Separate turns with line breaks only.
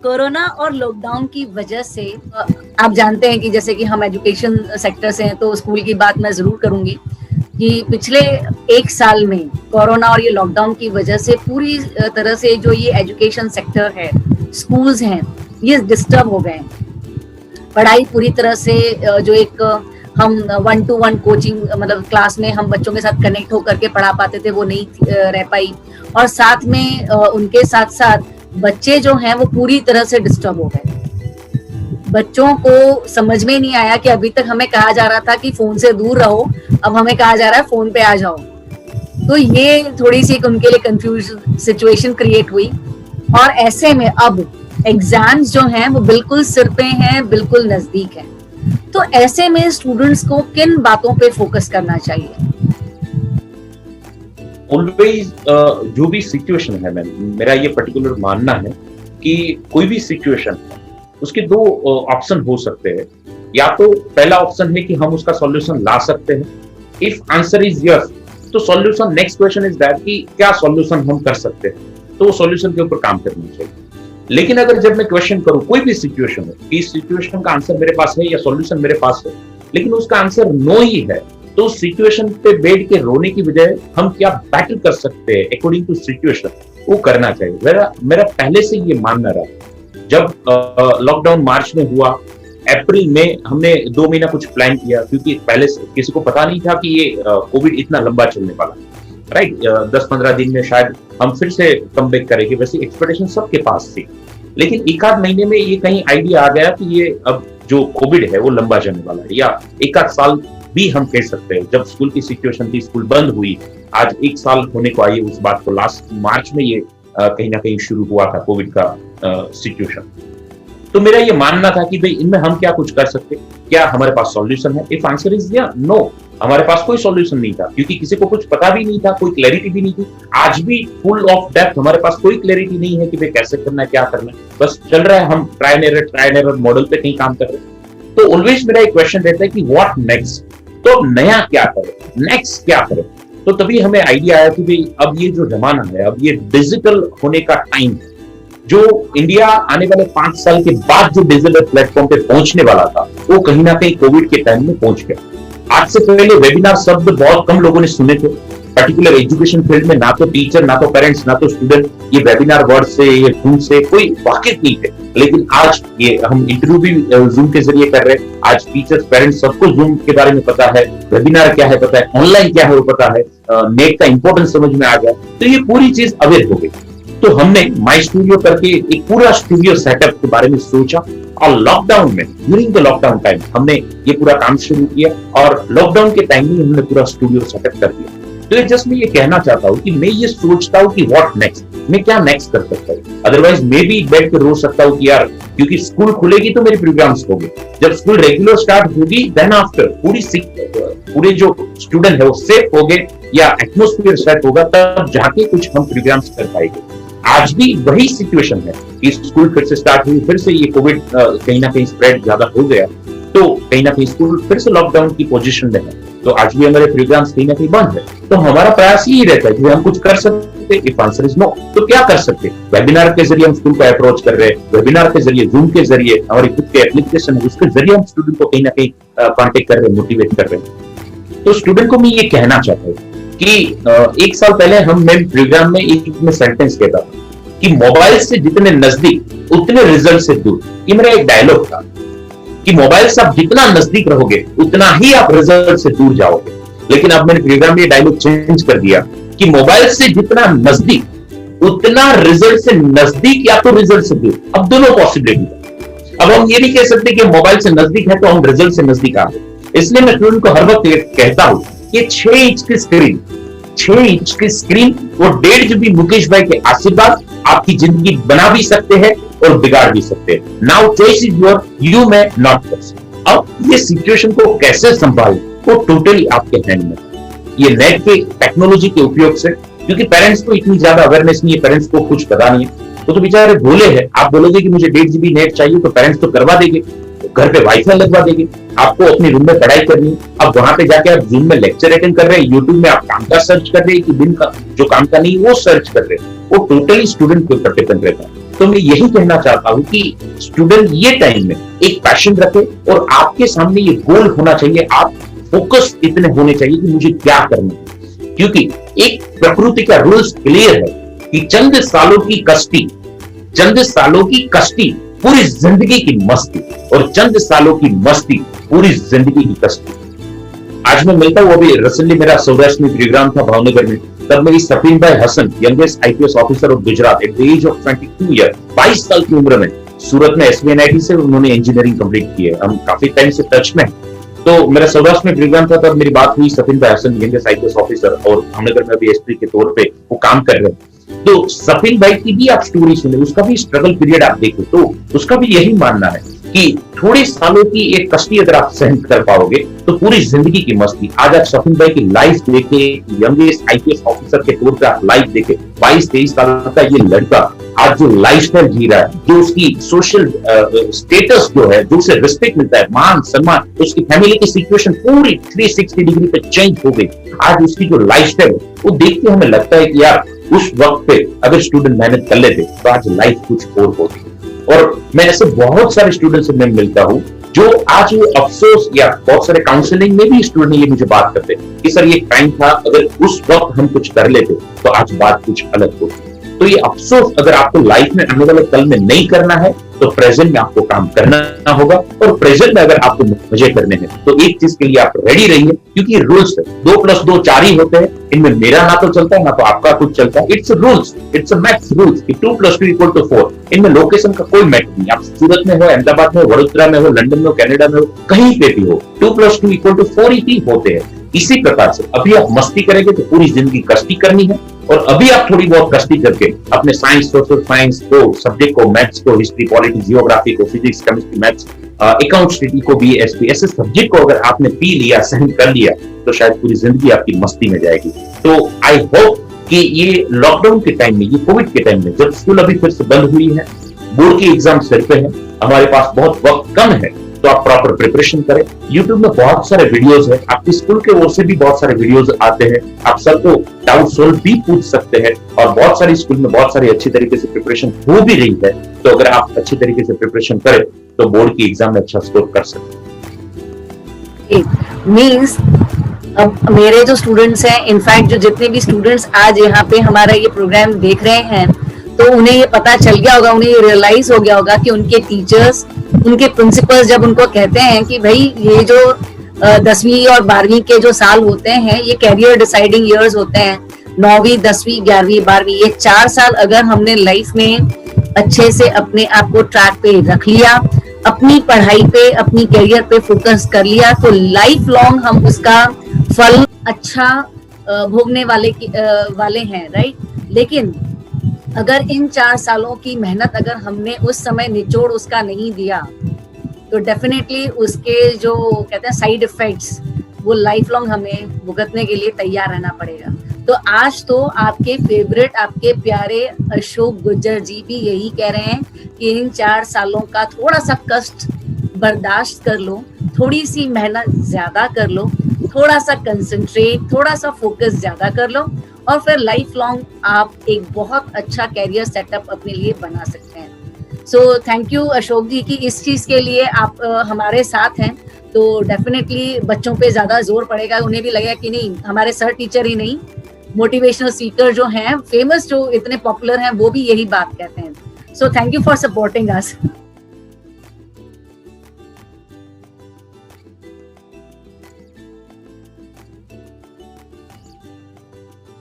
Corona और lockdown की वजह से आप जानते हैं कि जैसे कि हम एजुकेशन सेक्टर से हैं, तो स्कूल की बात मैं जरूर करूंगी कि पिछले एक साल में कोरोना और ये लॉकडाउन की वजह से पूरी तरह से जो ये एजुकेशन सेक्टर है, स्कूल्स हैं, ये डिस्टर्ब हो गए। पढ़ाई पूरी तरह से जो एक हम 1-to-1 कोचिंग मतलब क्लास में हम बच्चों के साथ कनेक्ट होकर के पढ़ा पाते थे, वो नहीं रह पाई। और साथ में उनके साथ साथ बच्चे जो हैं वो पूरी तरह से डिस्टर्ब हो गए। बच्चों को समझ में नहीं आया कि अभी तक हमें कहा जा रहा था कि फोन से दूर रहो, अब हमें कहा जा रहा है फोन पे आ जाओ। तो ये थोड़ी सी उनके लिए कंफ्यूज सिचुएशन क्रिएट हुई। और ऐसे में अब एग्जाम्स जो हैं वो बिल्कुल सिर पे हैं, बिल्कुल नजदीक हैं। तो ऐसे में स्टूडेंट्स को किन बातों पे फोकस करना चाहिए?
ऑलवेज जो भी सिचुएशन है मैम, मेरा ये पर्टिकुलर मानना है कि कोई भी सिचुएशन है उसके दो ऑप्शन हो सकते हैं। या तो पहला ऑप्शन है कि हम उसका सॉल्यूशन ला सकते हैं। इफ आंसर इज यस, तो solution, next question is that कि क्या सॉल्यूशन हम कर सकते हैं, तो वो सॉल्यूशन के ऊपर काम करना चाहिए। लेकिन अगर जब मैं क्वेश्चन करूं कोई भी सिचुएशन है कि इस सिचुएशन का आंसर मेरे पास है या सॉल्यूशन मेरे पास है, लेकिन उसका आंसर नो ही है, तो उस सिचुएशन पे बैठ के रोने की बजाय हम क्या बेटर कर सकते हैं अकॉर्डिंग टू सिचुएशन, वो करना चाहिए। मेरा पहले से ये मानना रहा। जब लॉकडाउन मार्च में हुआ, अप्रैल में हमने 2 महीना कुछ प्लान किया, क्योंकि पहले से किसी को पता नहीं था कि ये कोविड इतना लंबा चलने वाला, राइट। 10-15 दिन में शायद हम फिर से कम बैक करेंगे, वैसी एक्सपेक्टेशन सबके पास थी। लेकिन एक आध महीने में ये कहीं आइडिया आ गया कि ये अब जो कोविड है वो लंबा चलने वाला है, या एक आध साल भी हम कह सकते हैं। जब स्कूल की सिचुएशन थी, स्कूल बंद हुई, आज 1 साल होने को आई उस बात को। लास्ट मार्च में ये कहीं ना कहीं शुरू हुआ था कोविड का सिचुएशन। तो मेरा ये मानना था कि भाई इनमें हम क्या कुछ कर सकते, क्या हमारे पास सॉल्यूशन है। इफ आंसर इज नो, हमारे पास कोई सॉल्यूशन नहीं था, क्योंकि किसी को कुछ पता भी नहीं था, कोई क्लैरिटी भी नहीं थी। आज भी फुल ऑफ डेप्थ हमारे पास कोई क्लैरिटी नहीं है कि भाई कैसे करना है, क्या करना है। बस चल रहा है, हम ट्रायल एरर मॉडल पे कहीं काम कर रहे हैं। तो ऑलवेज मेरा एक क्वेश्चन रहता है कि व्हाट नेक्स्ट, तो नया क्या करें, नेक्स्ट क्या करें। तो तभी हमें आइडिया आया कि भाई अब ये जो जमाना है, अब ये डिजिटल होने का टाइम है। जो इंडिया आने वाले 5 साल के बाद जो डिजिटल प्लेटफॉर्म पे पहुंचने वाला था, वो कहीं ना कहीं कोविड के टाइम में पहुंच गया। आज से पहले वेबिनार शब्द बहुत कम लोगों ने सुने थे, पर्टिकुलर एजुकेशन फील्ड में। ना तो टीचर, ना तो पेरेंट्स, ना तो स्टूडेंट ये वेबिनार वर्ड से, ये जूम से कोई वाकिफ नहीं थे। लेकिन आज ये हम इंटरव्यू भी जूम के जरिए कर रहे हैं। आज टीचर्स, पेरेंट्स सबको जूम के बारे में पता है, वेबिनार क्या है पता है, ऑनलाइन क्या है वो पता है, नेट का इंपॉर्टेंस समझ में आ गया। तो ये पूरी चीज अवेयर हो गई। तो हमने माई स्टूडियो करके एक पूरा स्टूडियो सेटअप के बारे में सोचा, और लॉकडाउन में, ड्यूरिंग द लॉकडाउन टाइम हमने ये पूरा काम शुरू किया, और लॉकडाउन के टाइम में हमने पूरा स्टूडियो सेटअप कर दिया। तो ये जस्ट मैं ये कहना चाहता हूँ कि मैं ये सोचता हूँ कि व्हाट नेक्स्ट, मैं क्या नेक्स्ट कर सकता हूँ। अदरवाइज मैं भी बैठ कर रो सकता हूँ कि यार, क्योंकि स्कूल खुलेगी तो मेरे प्रोग्राम्स होंगे, जब स्कूल रेगुलर स्टार्ट होगी देन आफ्टर पूरे जो स्टूडेंट है वो सेफ हो गए या एटमोस्फियर सेट होगा, तब जाके कुछ हम प्रोग्राम्स कर पाएंगे। आज भी वही सिचुएशन है कि स्कूल फिर से स्टार्ट हुई, फिर से ये कोविड कहीं ना कहीं स्प्रेड ज्यादा हो गया, तो कहीं ना कहीं स्कूल फिर से लॉकडाउन की पोजीशन में है। तो आज भी हमारे प्रोग्राम्स कहीं ना कहीं बंद है। तो हमारा प्रयास यही रहता है कि हम कुछ कर सकते हैं। इफ आंसर इज नो, तो क्या कर सकते हैं। वेबिनार के जरिए हम स्कूल को अप्रोच कर रहे हैं, वेबिनार के जरिए, जूम के जरिए, हमारी खुद के एप्लीकेशन है उसके जरिए हम स्टूडेंट को कहीं ना कहीं कॉन्टेक्ट कर रहे हैं, मोटिवेट कर रहे हैं। तो स्टूडेंट को मैं ये कहना चाहता हूँ कि 1 साल पहले मैं प्रोग्राम में एक सेंटेंस कहता था कि मोबाइल से जितने नजदीक उतने रिजल्ट से दूर। ये मेरा एक डायलॉग था कि मोबाइल से आप जितना नजदीक रहोगे उतना ही आप रिजल्ट से दूर जाओगे। लेकिन अब मैंने प्रोग्राम में ये डायलॉग चेंज कर दिया कि मोबाइल से जितना नजदीक उतना रिजल्ट से नजदीक या तो रिजल्ट से दूर। अब दोनों पॉसिबिलिटी है। अब हम ये नहीं कह सकते कि मोबाइल से नजदीक है तो हम रिजल्ट से नजदीक आ गए। इसलिए मैं स्टूडेंट को हर वक्त कहता हूं कि 6 इंच की स्क्रीन, 6 इंच की स्क्रीन वो 1.5 GB मुकेश भाई के आशीर्वाद आपकी जिंदगी बना भी सकते हैं और बिगाड़ भी सकते हैं। Now choice is your, you may not choice. अब ये सिचुएशन को कैसे संभालें वो टोटली आपके हैंड में। ये नेट के टेक्नोलॉजी के उपयोग से, क्योंकि पेरेंट्स को इतनी ज्यादा अवेयरनेस नहीं है, पेरेंट्स को कुछ पता नहीं है, वो तो बेचारे भोले हैं। आप बोलोगे कि मुझे 1.5 GB नेट चाहिए तो पेरेंट्स तो करवा देंगे, घर पे वाईफाई लगवा देंगे। आपको अपने रूम में पढ़ाई करनी है, अब वहां पे जाके आप जूम में लेक्चर अटेंड कर रहे हैं, यूट्यूब में आप काम का सर्च कर रहे हैं कि दिन का जो काम का नहीं वो सर्च कर रहे हैं। वो टोटली स्टूडेंट के ऊपर डिपेंड रहता है। तो मैं यही कहना चाहता हूं कि स्टूडेंट ये टाइम में एक पैशन रखे और आपके सामने ये गोल होना चाहिए, आप फोकस इतने होने चाहिए कि मुझे क्या करना है, क्योंकि एक प्रकृति का रूल्स क्लियर है कि चंद सालों की कष्टी, चंद सालों की कष्टी पूरी जिंदगी की मस्ती, और चंद सालों की मस्ती पूरी जिंदगी की कष्टी। आज मैं मिलता हूं, अभी रिसेंटली मेरा सौराष्ट्र में प्रोग्राम था भावनगर में, तब मेरी सफीन भाई Hasan, youngest IPS officer of Gujarat at the age of 22 year, 22 साल की उम्र में सूरत में एसवीएनआईटी से उन्होंने इंजीनियरिंग कंप्लीट की है। हम काफी टाइम से टच में, तो मेरा सौराष्ट्र में प्रोग्राम था, तब मेरी बात हुई सफीन भाई हसन, यंगेस्ट आईपीएस ऑफिसर, और भावनगर में अभी एसपी के तौर पे वो काम कर रहे हैं। तो सफीन भाई की भी आप स्टोरी सुने, उसका भी स्ट्रगल पीरियड आप देखें, तो उसका भी यही मानना है कि थोड़े सालों की एक कष्टी अगर आप सहन कर पाओगे तो पूरी जिंदगी की मस्ती। आज आप सफीन भाई की लाइफ देखे, यंगेस्ट आईपीएस ऑफिसर के तौर पे आप लाइफ देखे, 22-23 साल का ये लड़का आज जो लाइफस्टाइल जी रहा है, जो उसकी सोशल स्टेटस जो है, जो उसे रिस्पेक्ट मिलता है, मान सम्मान, उसकी फैमिली की सिचुएशन पूरी 360 डिग्री पे चेंज हो गई। आज उसकी जो लाइफस्टाइल है वो देख के हमें लगता है कि यार उस वक्त पे अगर स्टूडेंट मेहनत कर लेते तो आज लाइफ कुछ और होती। और मैं ऐसे बहुत सारे स्टूडेंट से मैं मिलता हूं जो आज वो अफसोस, या बहुत सारे काउंसलिंग में भी स्टूडेंट ये मुझे बात करते हैं कि सर ये टाइम था, अगर उस वक्त हम कुछ कर लेते तो आज बात कुछ अलग होती। तो ये अफसोस अगर आपको लाइफ में आने वाले कल में नहीं करना है तो प्रेजेंट में आपको काम करना होगा, और प्रेजेंट में अगर आपको मजे करने हैं तो एक चीज के लिए आप रेडी रहिए, क्योंकि रूल्स है 2+2 4 ही होते हैं, इनमें मेरा ना तो चलता है ना तो आपका कुछ चलता है। It's rules, it's a maths rules कि 2+2 = 4। इनमें लोकेशन का कोई मैटर नहीं, आप सूरत में हो, अहमदाबाद में हो, वडोदरा में हो, लंदन में हो, कनाडा में हो, कहीं पे भी हो, 2+2 = 4 ही होते हैं। इसी प्रकार से अभी आप मस्ती करेंगे तो पूरी जिंदगी कष्टी करनी है, और अभी आप थोड़ी बहुत कष्टी करके अपने साइंस, सोशल साइंस को, सब्जेक्ट को, मैथ्स को, हिस्ट्री, पॉलिटिक्स, जियोग्राफी को, फिजिक्स, केमिस्ट्री, मैथ्स, अकाउंट्स को, बीएसपी, ऐसे सब्जेक्ट को अगर आपने पी लिया, सहन कर लिया, तो शायद पूरी जिंदगी आपकी मस्ती में जाएगी। तो आई होप कि ये लॉकडाउन के टाइम में, ये कोविड के टाइम में, जब स्कूल अभी फिर से बंद हुई है, बोर्ड की एग्जाम सिर पे है, हमारे पास बहुत वक्त कम है, तो आप प्रॉपर प्रिपरेशन करें। YouTube में बहुत सारे वीडियोस हैं, आपकी स्कूल के ओर से भी बहुत सारे वीडियोस आते हैं, आप सबको डाउट सोल्व भी पूछ सकते हैं, और बहुत सारी स्कूल में बहुत सारी अच्छी तरीके से प्रिपरेशन हो भी रही है। तो अगर आप अच्छी तरीके से प्रिपरेशन करें तो बोर्ड की एग्जाम में अच्छा स्कोर कर सकते हैं।
मींस अब मेरे जो स्टूडेंट्स हैं, इनफैक्ट जो जितने भी स्टूडेंट्स आज यहाँ पे हमारा ये प्रोग्राम देख रहे हैं, तो उन्हें ये पता चल गया होगा, उन्हें ये रियलाइज हो गया होगा कि उनके टीचर्स, उनके प्रिंसिपल्स जब उनको कहते हैं कि भाई ये जो 10वीं और 12वीं के जो साल होते हैं ये कैरियर डिसाइडिंग ईयर्स होते हैं, 9वीं, 10वीं, 11वीं, 12वीं, ये 4 साल अगर हमने लाइफ में अच्छे से अपने आप को ट्रैक पे रख लिया, अपनी पढ़ाई पे, अपनी कैरियर पे फोकस कर लिया, तो लाइफ लॉन्ग हम उसका फल अच्छा भोगने वाले हैं, राइट। लेकिन अगर इन 4 सालों की मेहनत अगर हमने उस समय निचोड़ उसका नहीं दिया, तो डेफिनेटली उसके जो कहते हैं साइड इफेक्ट्स, वो लाइफ लॉन्ग हमें भुगतने के लिए तैयार रहना पड़ेगा। तो आज तो आपके फेवरेट, आपके प्यारे अशोक गुज्जर जी भी यही कह रहे हैं कि इन 4 सालों का थोड़ा सा कष्ट बर्दाश्त कर लो, थोड़ी सी मेहनत ज्यादा कर लो, थोड़ा सा कंसंट्रेट, थोड़ा सा फोकस ज्यादा कर लो, और फिर लाइफ लॉन्ग आप एक बहुत अच्छा कैरियर सेटअप अपने लिए बना सकते हैं। सो थैंक यू अशोक जी कि इस चीज के लिए आप हमारे साथ हैं। तो डेफिनेटली बच्चों पे ज्यादा जोर पड़ेगा, उन्हें भी लगेगा कि नहीं, हमारे सर टीचर ही नहीं, मोटिवेशनल स्पीकर जो हैं, फेमस जो इतने पॉपुलर हैं, वो भी यही बात कहते हैं। So thank you for supporting us.